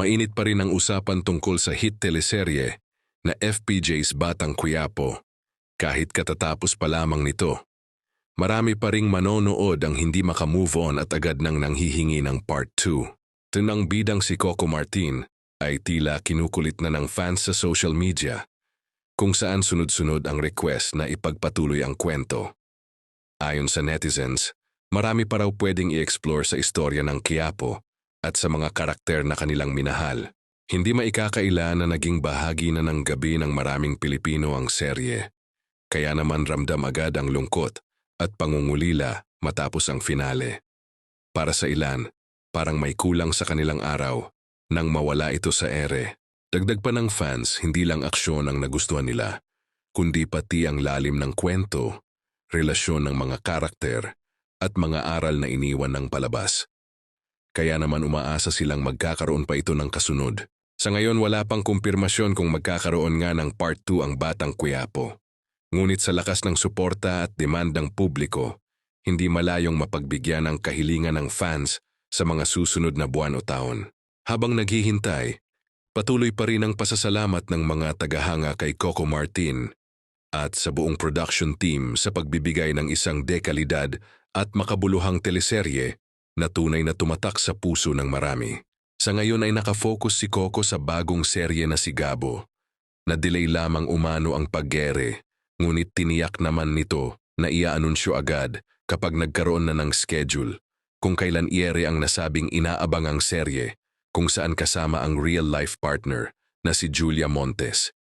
Mainit pa rin ang usapan tungkol sa hit teleserye na FPJ's Batang Quiapo. Kahit katatapos pa lamang nito, marami pa ring manonood ang hindi makamove on at agad nang nanghihingi ng part 2. Tunang bidang si Coco Martin ay tila kinukulit na ng fans sa social media, kung saan sunod-sunod ang request na ipagpatuloy ang kwento. Ayon sa netizens, marami pa raw pwedeng i-explore sa istorya ng Quiapo at sa mga karakter na kanilang minahal. Hindi maikakaila na naging bahagi na ng gabi ng maraming Pilipino ang serye. Kaya naman ramdam agad ang lungkot at pangungulila matapos ang finale. Para sa ilan, parang may kulang sa kanilang araw nang mawala ito sa ere. Dagdag pa ng fans, hindi lang aksyon ang nagustuhan nila, kundi pati ang lalim ng kwento, relasyon ng mga karakter, at mga aral na iniwan ng palabas. Kaya naman umaasa silang magkakaroon pa ito ng kasunod. Sa ngayon wala pang kumpirmasyon kung magkakaroon nga ng part 2 ang Batang Quiapo. Ngunit sa lakas ng suporta at demand ng publiko, hindi malayong mapagbigyan ang kahilingan ng fans sa mga susunod na buwan o taon. Habang naghihintay, patuloy pa rin ang pasasalamat ng mga tagahanga kay Coco Martin at sa buong production team sa pagbibigay ng isang dekalidad at makabuluhang teleserye na tunay na tumatak sa puso ng marami. Sa ngayon ay nakafocus si Coco sa bagong serye na si Gabo. Na-delay lamang umano ang paggere, ngunit tiniyak naman nito na ia-anunsyo agad kapag nagkaroon na ng schedule kung kailan iere ang nasabing inaabangang serye kung saan kasama ang real-life partner na si Julia Montes.